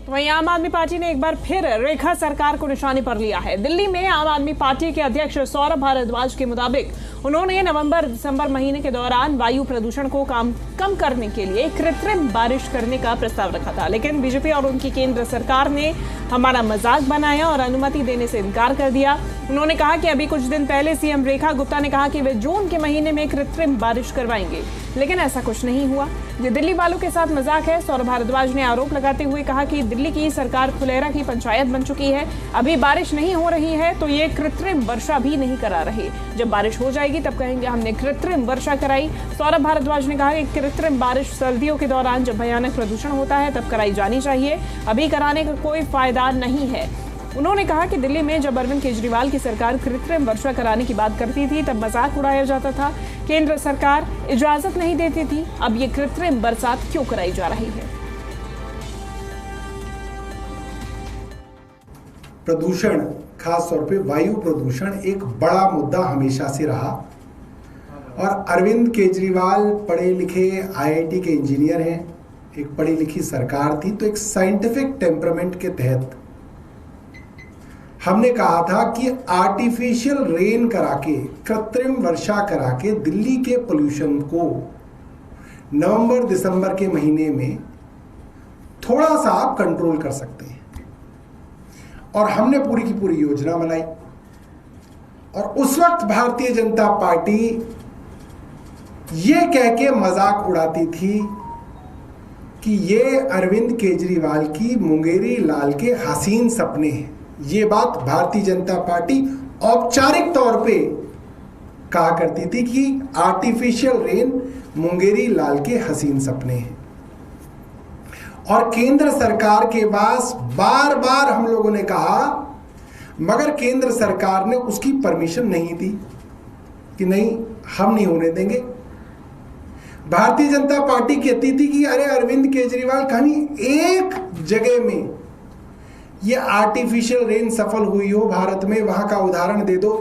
तो वहीं आम आदमी पार्टी ने एक बार फिर रेखा सरकार को निशाने पर लिया है। दिल्ली में आम आदमी पार्टी के अध्यक्ष सौरभ भारद्वाज के मुताबिक उन्होंने नवंबर दिसंबर महीने के दौरान वायु प्रदूषण को कम करने के लिए कृत्रिम बारिश करने का प्रस्ताव रखा था, लेकिन बीजेपी और उनकी केंद्र सरकार ने हमारा मजाक बनाया और अनुमति देने से इनकार कर दिया। उन्होंने कहा कि अभी कुछ दिन पहले सीएम रेखा गुप्ता ने कहा कि वे जून के महीने में कृत्रिम बारिश करवाएंगे, लेकिन ऐसा कुछ नहीं हुआ। ये दिल्ली वालों के साथ मजाक है। सौरभ भारद्वाज ने आरोप लगाते हुए कहा कि दिल्ली की सरकार फुलेरा की पंचायत बन चुकी है, अभी बारिश नहीं हो रही है तो ये कृत्रिम वर्षा भी नहीं करा रही, जब बारिश हो जाएगी तब कहेंगे हमने कृत्रिम वर्षा कराई। सौरभ भारद्वाज ने कहा कि कृत्रिम बारिश सर्दियों के दौरान जब भयानक प्रदूषण होता है तब कराई जानी चाहिए, अभी कराने का कोई फायदा नहीं है। उन्होंने कहा कि दिल्ली में जब अरविंद केजरीवाल की सरकार कृत्रिम वर्षा कराने की बात करती थी तब मजाक उड़ाया जाता था, केंद्र सरकार इजाजत नहीं देती थी, अब ये कृत्रिम बरसात क्यों कराई जा रही है। प्रदूषण, खास तौर पे वायु प्रदूषण एक बड़ा मुद्दा हमेशा से रहा और अरविंद केजरीवाल पढ़े लिखे आईआईटी के इंजीनियर हैं, एक पढ़ी लिखी सरकार थी, तो एक साइंटिफिक टेम्परामेंट के तहत हमने कहा था कि आर्टिफिशियल रेन करा के, कृत्रिम वर्षा करा के दिल्ली के पोल्यूशन को नवंबर दिसंबर के महीने में थोड़ा सा आप कंट्रोल कर सकते हैं। और हमने पूरी की पूरी योजना बनाई और उस वक्त भारतीय जनता पार्टी ये कह के मजाक उड़ाती थी कि ये अरविंद केजरीवाल की मुंगेरी लाल के हसीन सपने हैं। ये बात भारतीय जनता पार्टी औपचारिक तौर पे कहा करती थी कि आर्टिफिशियल रेन मुंगेरी लाल के हसीन सपने हैं। और केंद्र सरकार के पास बार बार हम लोगों ने कहा, मगर केंद्र सरकार ने उसकी परमिशन नहीं दी कि नहीं, हम नहीं होने देंगे। भारतीय जनता पार्टी कहती थी कि अरे अरविंद केजरीवाल कहीं एक जगह में ये आर्टिफिशियल रेन सफल हुई हो भारत में, वहां का उदाहरण दे दो।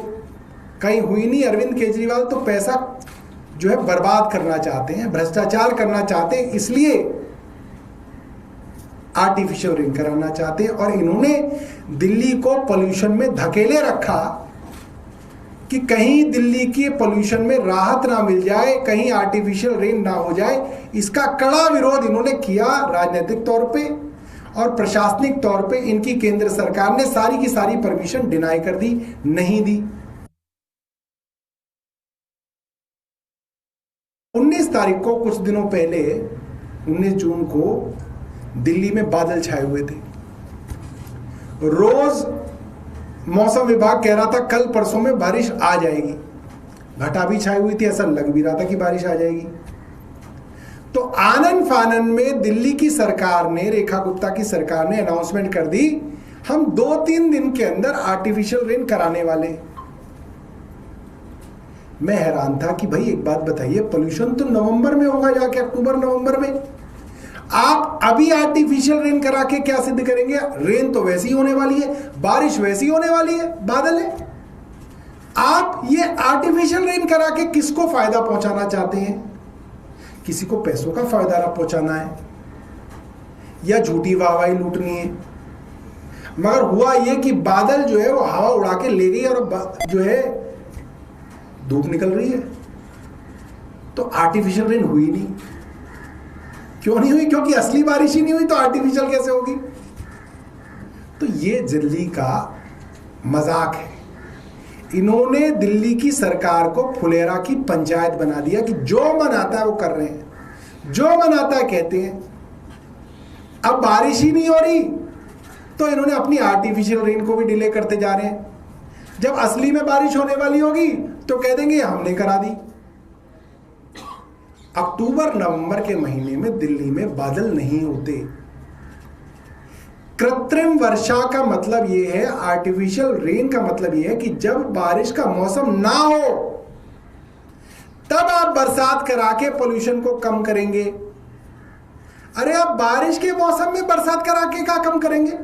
कहीं हुई नहीं। अरविंद केजरीवाल तो पैसा जो है बर्बाद करना चाहते हैं, भ्रष्टाचार करना चाहते हैं, इसलिए आर्टिफिशियल रेन कराना चाहते हैं। और इन्होंने दिल्ली को पोल्यूशन में धकेले रखा कि कहीं दिल्ली के पोल्यूशन में राहत ना मिल जाए, कहीं आर्टिफिशियल रेन ना हो जाए। इसका कड़ा विरोध इन्होंने किया राजनीतिक तौर पे, और प्रशासनिक तौर पे इनकी केंद्र सरकार ने सारी की सारी परमिशन डिनाई कर दी, नहीं दी। 19 तारीख को, कुछ दिनों पहले 19 जून को दिल्ली में बादल छाए हुए थे। रोज मौसम विभाग कह रहा था कल परसों में बारिश आ जाएगी, घटा भी छाई हुई थी, ऐसा लग भी रहा था कि बारिश आ जाएगी। तो आनन फानन में दिल्ली की सरकार ने, रेखा गुप्ता की सरकार ने अनाउंसमेंट कर दी, हम 2-3 दिन के अंदर आर्टिफिशियल रेन कराने वाले। मैं हैरान था कि भाई एक बात बताइए, पोल्यूशन तो नवंबर में होगा जाके, अक्टूबर नवंबर में। आप अभी आर्टिफिशियल रेन करा के क्या सिद्ध करेंगे? रेन तो वैसी होने वाली है, बारिश वैसी होने वाली है, बादल है। आप ये आर्टिफिशियल रेन करा के किसको फायदा पहुंचाना चाहते हैं? किसी को पैसों का फायदा पहुंचाना है या झूठी वाहवाही लूटनी है? मगर हुआ ये कि बादल जो है वो हवा उड़ा के ले गई और जो है धूप निकल रही है। तो आर्टिफिशियल रेन हुई नहीं। क्यों नहीं हुई? क्योंकि असली बारिश ही नहीं हुई, तो आर्टिफिशियल कैसे होगी? तो ये दिल्ली का मजाक है। इन्होंने दिल्ली की सरकार को फुलेरा की पंचायत बना दिया कि जो मन आता है वो कर रहे हैं, जो मन आता है कहते हैं। अब बारिश ही नहीं हो रही तो इन्होंने अपनी आर्टिफिशियल रेन को भी डिले करते जा रहे हैं। जब असली में बारिश होने वाली होगी तो कह देंगे हमने करा दी। अक्टूबर नवंबर के महीने में दिल्ली में बादल नहीं होते। कृत्रिम वर्षा का मतलब यह है, आर्टिफिशियल रेन का मतलब यह है कि जब बारिश का मौसम ना हो तब आप बरसात करा के पोल्यूशन को कम करेंगे। अरे आप बारिश के मौसम में बरसात करा के क्या कम करेंगे?